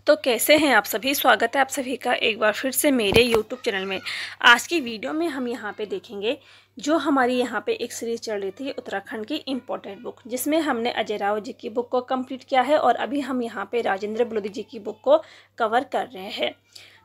तो कैसे हैं आप सभी। स्वागत है आप सभी का एक बार फिर से मेरे YouTube चैनल में। आज की वीडियो में हम यहाँ पे देखेंगे जो हमारी यहाँ पे एक सीरीज़ चल रही थी उत्तराखंड की इम्पोर्टेंट बुक, जिसमें हमने अजय राव जी की बुक को कंप्लीट किया है और अभी हम यहाँ पे राजेंद्र बलोदी जी की बुक को कवर कर रहे हैं।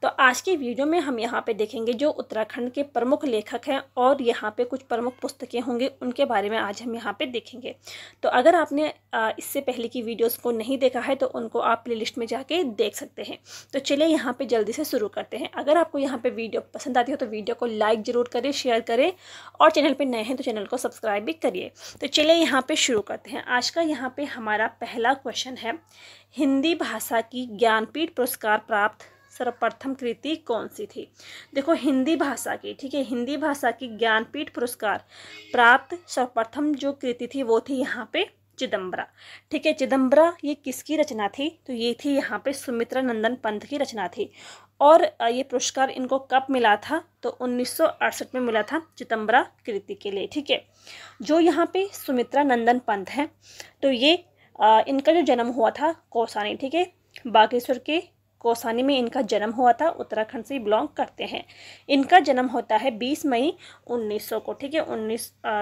तो आज की वीडियो में हम यहाँ पे देखेंगे जो उत्तराखंड के प्रमुख लेखक हैं और यहाँ पे कुछ प्रमुख पुस्तकें होंगी, उनके बारे में आज हम यहाँ पे देखेंगे। तो अगर आपने इससे पहले की वीडियोस को नहीं देखा है तो उनको आप प्लेलिस्ट में जाके देख सकते हैं। तो चलिए यहाँ पे जल्दी से शुरू करते हैं। अगर आपको यहाँ पे वीडियो पसंद आती हो तो वीडियो को लाइक ज़रूर करें, शेयर करें और चैनल पर नए हैं तो चैनल को सब्सक्राइब भी करिए। तो चलिए यहाँ पर शुरू करते हैं। आज का यहाँ पर हमारा पहला क्वेश्चन है, हिंदी भाषा की ज्ञानपीठ पुरस्कार प्राप्त सर्वप्रथम कृति कौन सी थी। देखो हिंदी भाषा की, ठीक है, हिंदी भाषा की ज्ञानपीठ पुरस्कार प्राप्त सर्वप्रथम जो कृति थी वो थी यहाँ पे चिदंबरा। ठीक है, चिदंबरा ये किसकी रचना थी, तो ये थी यहाँ पे सुमित्रा नंदन पंत की रचना थी। और ये पुरस्कार इनको कब मिला था, तो 1968 में मिला था चिदंबरा कृति के लिए। ठीक है, जो यहाँ पे सुमित्रा नंदन पंत हैं तो ये इनका जो जन्म हुआ था कौसानी, ठीक है, बागेश्वर के कौसानी में इनका जन्म हुआ था। उत्तराखंड से बिलोंग करते हैं। इनका जन्म होता है 20 मई 1900 को। ठीक है,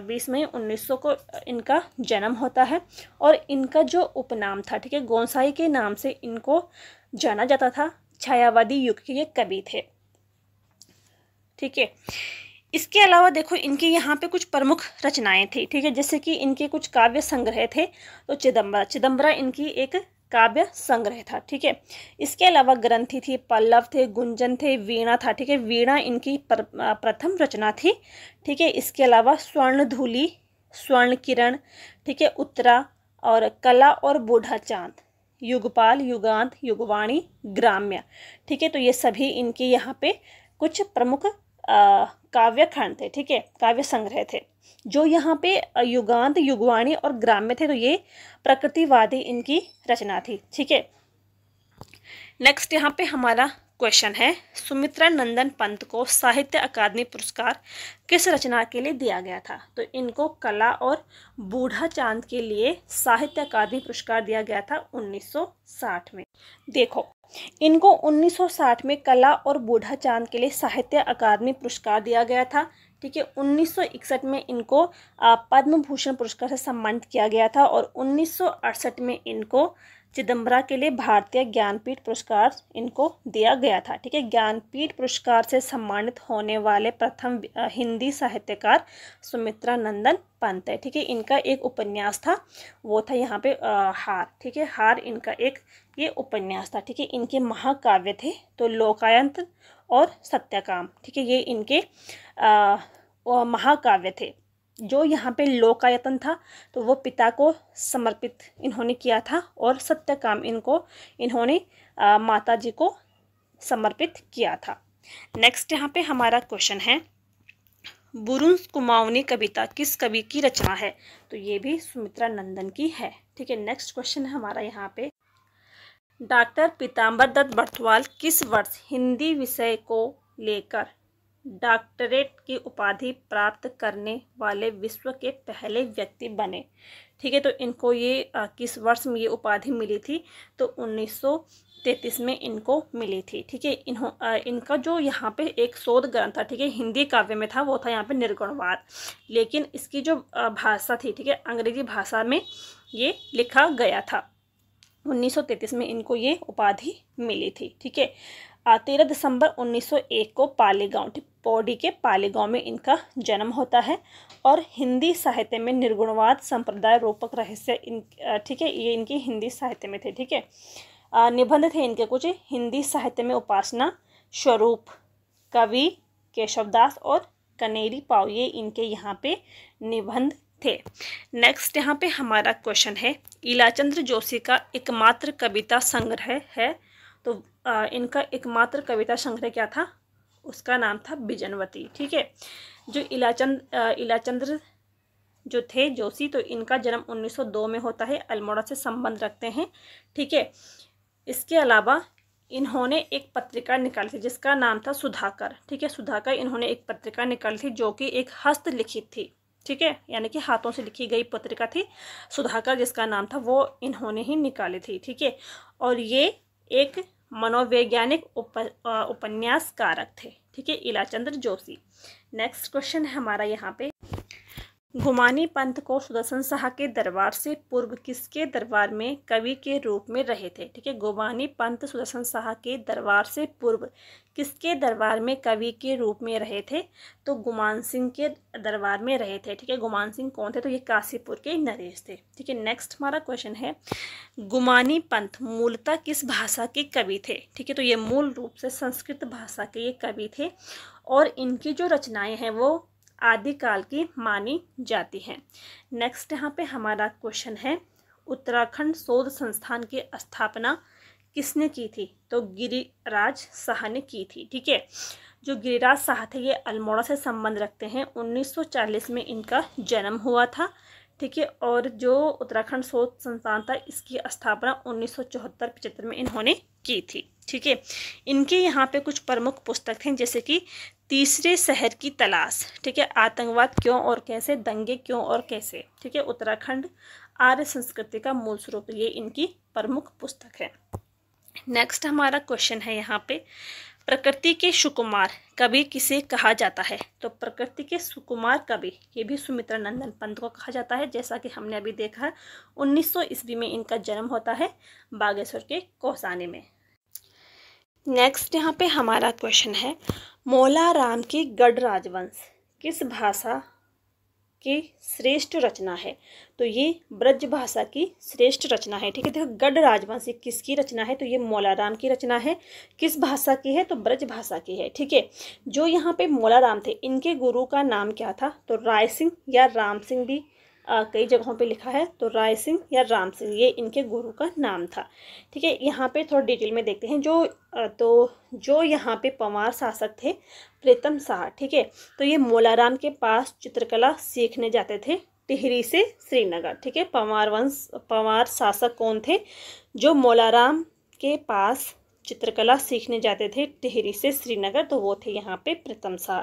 20 मई 1900 को इनका जन्म होता है। और इनका जो उपनाम था, ठीक है, गोंसाई के नाम से इनको जाना जाता था। छायावादी युग के ये कवि थे। ठीक है, इसके अलावा देखो इनके यहाँ पे कुछ प्रमुख रचनाएं थी। ठीक है, जैसे कि इनके कुछ काव्य संग्रह थे। तो चिदंबरा इनकी एक काव्य संग्रह था। ठीक है, इसके अलावा ग्रंथि थी, पल्लव थे, गुंजन थे, वीणा था। ठीक है, वीणा इनकी प्रथम रचना थी। ठीक है, इसके अलावा स्वर्णधूलि, स्वर्ण किरण, ठीक है, उत्तरा और कला और बूढ़ा चांद, युगपाल, युगांत, युगवाणी, ग्राम्य। ठीक है, तो ये सभी इनके यहाँ पे कुछ प्रमुख काव्य खंड थे। ठीक है, काव्य संग्रह थे। जो यहाँ पे युगांत, युगवाणी और ग्राम्य थे तो ये प्रकृतिवादी इनकी रचना थी। ठीक है, नेक्स्ट यहाँ पे हमारा क्वेश्चन है, सुमित्रा नंदन पंत को साहित्य अकादमी पुरस्कार किस रचना के लिए दिया गया था। तो इनको कला और बूढ़ा चांद के लिए साहित्य अकादमी पुरस्कार दिया गया था 1960 में। देखो इनको 1960 में कला और बूढ़ा चांद के लिए साहित्य अकादमी पुरस्कार दिया गया था। ठीक है, 1961 में इनको पद्म भूषण पुरस्कार से सम्मानित किया गया था और 1968 में इनको चिदंबरा के लिए भारतीय ज्ञानपीठ पुरस्कार इनको दिया गया था। ठीक है, ज्ञानपीठ पुरस्कार से सम्मानित होने वाले प्रथम हिंदी साहित्यकार सुमित्रा नंदन पंत है। ठीक है, इनका एक उपन्यास था, वो था यहाँ पे हार। ठीक है, हार इनका एक ये उपन्यास था। ठीक है, इनके महाकाव्य थे तो लोकायत और सत्यकाम। ठीक है, ये इनके महाकाव्य थे। जो यहाँ पे लोकायतन था तो वो पिता को समर्पित इन्होंने किया था और सत्यकाम इन्होंने माता जी को समर्पित किया था। नेक्स्ट यहाँ पे हमारा क्वेश्चन है, बुरुंस कुमाऊनी कविता किस कवि की रचना है। तो ये भी सुमित्रा नंदन की है। ठीक है, नेक्स्ट क्वेश्चन है हमारा यहाँ पे, डॉक्टर पीताम्बर दत्त बर्थवाल किस वर्ष हिंदी विषय को लेकर डॉक्टरेट की उपाधि प्राप्त करने वाले विश्व के पहले व्यक्ति बने। ठीक है, तो इनको ये किस वर्ष में ये उपाधि मिली थी, तो 1933 में इनको मिली थी। ठीक है, इनका जो यहाँ पे एक शोध ग्रंथ था, ठीक है, हिंदी काव्य में था, वो था यहाँ पे निर्गुणवाद। लेकिन इसकी जो भाषा थी, ठीक है, अंग्रेजी भाषा में ये लिखा गया था। 1933 में इनको ये उपाधि मिली थी। ठीक है, 13 दिसंबर 1901 को पालीगांव, पौड़ी के पालीगांव में इनका जन्म होता है। और हिंदी साहित्य में निर्गुणवाद, संप्रदाय रूपक रहस्य, ठीक है, ये इनकी हिंदी साहित्य में थे। ठीक है, निबंध थे इनके कुछ हिंदी साहित्य में, उपासना, स्वरूप, कवि, केशवदास और कनेरी पाव, ये इनके यहाँ पे निबंध थे। नेक्स्ट यहाँ पे हमारा क्वेश्चन है, इलाचंद्र जोशी का एकमात्र कविता संग्रह है। तो इनका एकमात्र कविता संग्रह क्या था, उसका नाम था बिजनवती। ठीक है, जो इलाचंद्र जो थे जोशी, तो इनका जन्म 1902 में होता है, अल्मोड़ा से संबंध रखते हैं। ठीक है, इसके अलावा इन्होंने एक पत्रिका निकाली थी जिसका नाम था सुधाकर। ठीक है, सुधाकर इन्होंने एक पत्रिका निकाली थी जो कि एक हस्तलिखित थी। ठीक है, यानी कि हाथों से लिखी गई पत्रिका थी सुधाकर जिसका नाम था, वो इन्होंने ही निकाली थी। ठीक है, और ये एक मनोवैज्ञानिक उपन्यासकारक थे, ठीक है, ईलाचंद्र जोशी। नेक्स्ट क्वेश्चन है हमारा यहाँ पे, गुमानी पंत को सुदर्शन शाह के दरबार से पूर्व किसके दरबार में कवि के रूप में रहे थे, ठीक है। गुमानी पंत सुदर्शन शाह के दरबार से पूर्व किसके दरबार में कवि के रूप में रहे थे, तो गुमान सिंह के दरबार में रहे थे, ठीक है। गुमान सिंह कौन थे, तो ये काशीपुर के नरेश थे, ठीक है। नेक्स्ट हमारा क्वेश्चन है, गुमानी पंत मूलतः किस भाषा के कवि थे, ठीक है, तो ये मूल रूप से संस्कृत भाषा के ये कवि थे और इनकी जो रचनाएं हैं वो आदिकाल की मानी जाती हैं। नेक्स्ट यहाँ पे हमारा क्वेश्चन है, उत्तराखंड शोध संस्थान की स्थापना किसने की थी, तो गिरिराज शाह ने की थी, ठीक है। जो गिरिराज शाह थे ये अल्मोड़ा से संबंध रखते हैं, 1940 में इनका जन्म हुआ था, ठीक है। और जो उत्तराखंड शोध संस्थान था इसकी स्थापना 1974-75 में इन्होंने की थी, ठीक है। इनके यहाँ पे कुछ प्रमुख पुस्तक थे, जैसे कि तीसरे शहर की तलाश, ठीक है, आतंकवाद क्यों और कैसे, दंगे क्यों और कैसे, ठीक है, उत्तराखंड आर्य संस्कृति का मूल स्वरूप, ये इनकी प्रमुख पुस्तक है। नेक्स्ट हमारा क्वेश्चन है यहाँ पे, प्रकृति के सुकुमार कवि किसे कहा जाता है, तो प्रकृति के सुकुमार कवि ये भी सुमित्रा नंदन पंत को कहा जाता है, जैसा कि हमने अभी देखा है 1900 ईस्वी में इनका जन्म होता है बागेश्वर के कौसानी में। नेक्स्ट यहाँ पे हमारा क्वेश्चन है, मौला राम की गढ़ राजवंश किस भाषा की श्रेष्ठ रचना है, तो ये ब्रज भाषा की श्रेष्ठ रचना है, ठीक है। देखो गढ़ राजवंश ये किसकी रचना है, तो ये मौला राम की रचना है, किस भाषा की है, तो ब्रज भाषा की है, ठीक है। जो यहाँ पे मौला राम थे इनके गुरु का नाम क्या था, तो राय सिंह या राम सिंह भी कई जगहों पे लिखा है, तो राय सिंह या राम सिंह ये इनके गुरु का नाम था, ठीक है। यहाँ पे थोड़ा डिटेल में देखते हैं, जो यहाँ पे पंवार शासक थे प्रीतम शाह, ठीक है, तो ये मौलाराम के पास चित्रकला सीखने जाते थे टिहरी से श्रीनगर, ठीक है। पंवार शासक कौन थे, जो मौलाराम के पास चित्रकला सीखने जाते थे टिहरी से श्रीनगर, तो वो थे यहाँ पे प्रीतम शाह,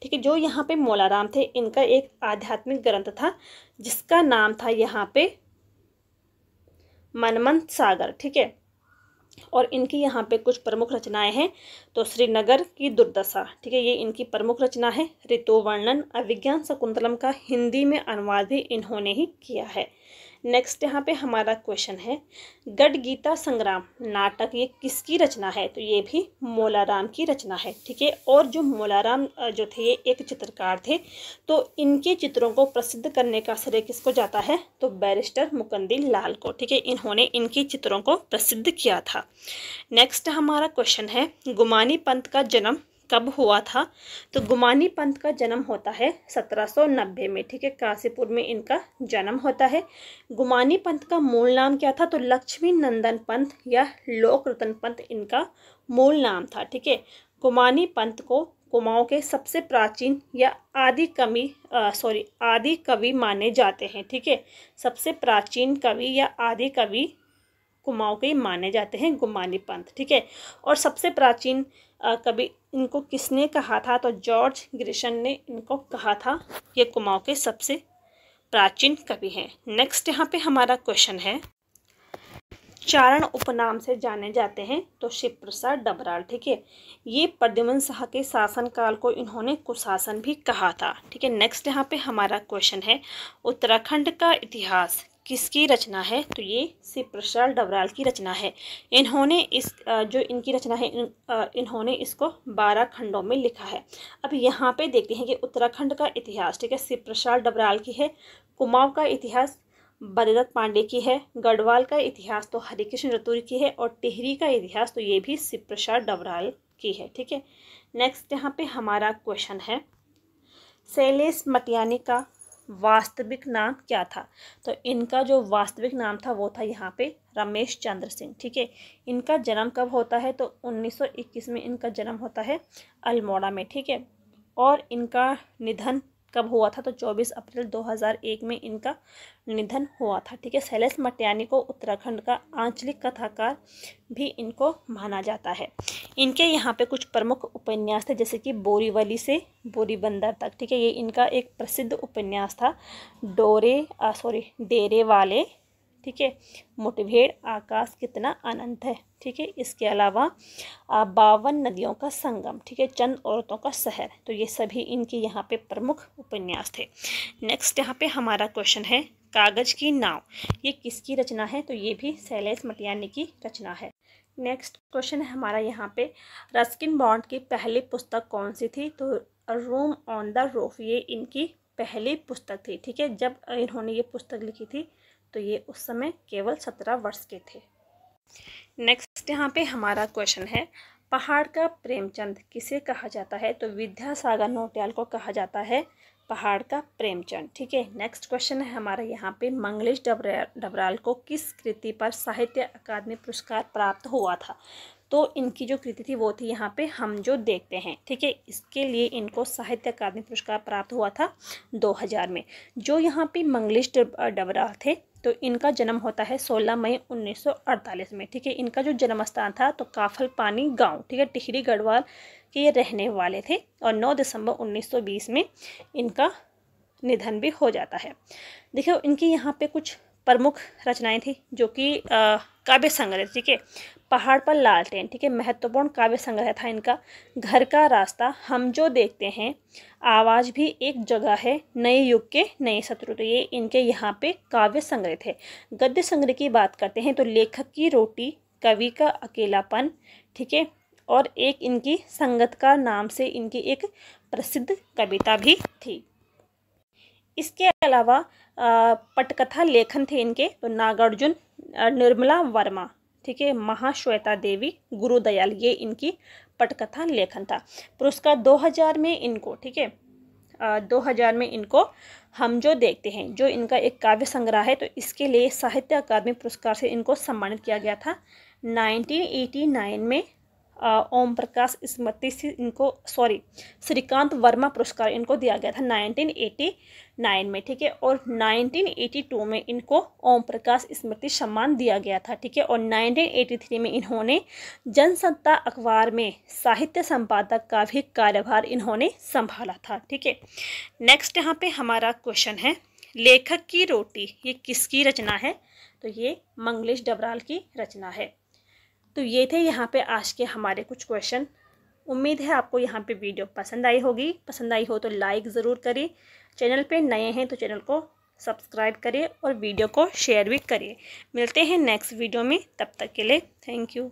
ठीक है। जो यहाँ पे मौलाराम थे इनका एक आध्यात्मिक ग्रंथ था जिसका नाम था यहाँ पे मनमंत सागर, ठीक है। और इनकी यहाँ पे कुछ प्रमुख रचनाएं हैं, तो श्रीनगर की दुर्दशा, ठीक है, ये इनकी प्रमुख रचना है। ऋतु वर्णन, अभिज्ञान शकुंतलम का हिंदी में अनुवाद भी इन्होंने ही किया है। नेक्स्ट यहाँ पे हमारा क्वेश्चन है, गढ़ गीता संग्राम नाटक ये किसकी रचना है, तो ये भी मौलाराम की रचना है, ठीक है। और जो मौलाराम जो थे ये एक चित्रकार थे, तो इनके चित्रों को प्रसिद्ध करने का श्रेय किसको जाता है, तो बैरिस्टर मुकंदी लाल को, ठीक है, इन्होंने इनके चित्रों को प्रसिद्ध किया था। नेक्स्ट हमारा क्वेश्चन है, गुमानी पंत का जन्म कब हुआ था, तो गुमानी पंत का जन्म होता है 1790 में, ठीक है, काशीपुर में इनका जन्म होता है। गुमानी पंत का मूल नाम क्या था, तो लक्ष्मी नंदन पंत या लोक रतन पंत इनका मूल नाम था, ठीक है। गुमानी पंत को कुमाऊं के सबसे प्राचीन या आदि कवि माने जाते हैं, ठीक है। सबसे प्राचीन कवि या आदि कवि कुमाऊं के माने जाते हैं गुमानी पंत, ठीक है। और सबसे प्राचीन कवि इनको किसने कहा था, तो जॉर्ज ग्रिशन ने इनको कहा था, ये कुमाऊं के सबसे प्राचीन कवि हैं। नेक्स्ट यहाँ पे हमारा क्वेश्चन है, चारण उपनाम से जाने जाते हैं तो शिव प्रसाद डबराल, ठीक है, ये प्रद्युम्न शाह के शासनकाल को इन्होंने कुशासन भी कहा था, ठीक है। नेक्स्ट यहाँ पे हमारा क्वेश्चन है, उत्तराखंड का इतिहास किसकी रचना है, तो ये शिव प्रसाद डबराल की रचना है। इन्होंने जो इनकी रचना है इन्होंने इसको 12 खंडों में लिखा है। अब यहाँ पे देखते हैं कि उत्तराखंड का इतिहास, ठीक है, शिव प्रसाद डबराल की है। कुमाऊं का इतिहास बद्रीदत्त पांडे की है। गढ़वाल का इतिहास तो हरिकृष्ण रतूरी की है। और टिहरी का इतिहास तो ये भी शिव प्रसाद डबराल की है, ठीक है। नेक्स्ट यहाँ पे हमारा क्वेश्चन है, शैलेश मटियानी का वास्तविक नाम क्या था, तो इनका जो वास्तविक नाम था वो था यहाँ पे रमेश चंद्र सिंह, ठीक है। इनका जन्म कब होता है, तो 1921 में इनका जन्म होता है अल्मोड़ा में, ठीक है। और इनका निधन कब हुआ था, तो 24 अप्रैल 2001 में इनका निधन हुआ था, ठीक है। शैलेश मटियानी को उत्तराखंड का आंचलिक कथाकार भी इनको माना जाता है। इनके यहाँ पे कुछ प्रमुख उपन्यास थे, जैसे कि बोरीवली से बोरीबंदर तक, ठीक है, ये इनका एक प्रसिद्ध उपन्यास था। डेरे वाले, ठीक है। मुठभेड़, आकाश कितना अनंत है, ठीक है। इसके अलावा 52 नदियों का संगम, ठीक है। चंद औरतों का शहर, तो ये सभी इनके यहाँ पे प्रमुख उपन्यास थे। नेक्स्ट यहाँ पे हमारा क्वेश्चन है कागज की नाव, ये किसकी रचना है, तो ये भी शैलेश मटियानी की रचना है। नेक्स्ट क्वेश्चन है हमारा यहाँ पे रस्किन बॉन्ड की पहली पुस्तक कौन सी थी, तो रूम ऑन द रूफ, ये इनकी पहली पुस्तक थी, ठीक है। जब इन्होंने ये पुस्तक लिखी थी तो ये उस समय केवल 17 वर्ष के थे। नेक्स्ट यहाँ पे हमारा क्वेश्चन है पहाड़ का प्रेमचंद किसे कहा जाता है, तो विद्यासागर नौटियाल को कहा जाता है पहाड़ का प्रेमचंद, ठीक है। नेक्स्ट क्वेश्चन है हमारा यहाँ पे मंगलेश डबराल को किस कृति पर साहित्य अकादमी पुरस्कार प्राप्त हुआ था, तो इनकी जो कृति थी वो थी यहाँ पे हम जो देखते हैं, ठीक है। इसके लिए इनको साहित्य अकादमी पुरस्कार प्राप्त हुआ था 2000 में। जो यहाँ पे मंगलेश डबराल थे तो इनका जन्म होता है 16 मई 1948 में, ठीक है। इनका जो जन्म स्थान था तो काफल पानी गांव, ठीक है, टिहरी गढ़वाल के ये रहने वाले थे। और 9 दिसंबर 1920 में इनका निधन भी हो जाता है। देखिए इनकी यहाँ पे कुछ प्रमुख रचनाएं थी जो कि काव्य संग्रह, ठीक है। पहाड़ पर लालटेन, ठीक है, महत्वपूर्ण काव्य संग्रह था इनका। घर का रास्ता, हम जो देखते हैं, आवाज़ भी एक जगह है, नए युग के नए शत्रु, तो ये इनके यहाँ पे काव्य संग्रह थे। गद्य संग्रह की बात करते हैं तो लेखक की रोटी, कवि का अकेलापन, ठीक है, और एक इनकी संगतकार नाम से इनकी एक प्रसिद्ध कविता भी थी। इसके अलावा पटकथा लेखन थे इनके, तो नागार्जुन, निर्मला वर्मा, ठीक है, महाश्वेता देवी, गुरुदयाल, ये इनकी पटकथा लेखन था। पुरस्कार 2000 में इनको, ठीक है, 2000 में इनको हम जो देखते हैं, जो इनका एक काव्य संग्रह है, तो इसके लिए साहित्य अकादमी पुरस्कार से इनको सम्मानित किया गया था। 1989 में ओम प्रकाश स्मृति से इनको श्रीकांत वर्मा पुरस्कार इनको दिया गया था 1989 में, ठीक है। और 1982 में इनको ओम प्रकाश स्मृति सम्मान दिया गया था, ठीक है। और 1983 में इन्होंने जनसत्ता अखबार में साहित्य संपादक का भी कार्यभार इन्होंने संभाला था, ठीक है। नेक्स्ट यहाँ पे हमारा क्वेश्चन है लेखक की रोटी, ये किसकी रचना है, तो ये मंगलेश डबराल की रचना है। तो ये थे यहाँ पे आज के हमारे कुछ क्वेश्चन। उम्मीद है आपको यहाँ पे वीडियो पसंद आई होगी। पसंद आई हो तो लाइक ज़रूर करिए। चैनल पे नए हैं तो चैनल को सब्सक्राइब करिए और वीडियो को शेयर भी करिए। मिलते हैं नेक्स्ट वीडियो में, तब तक के लिए थैंक यू।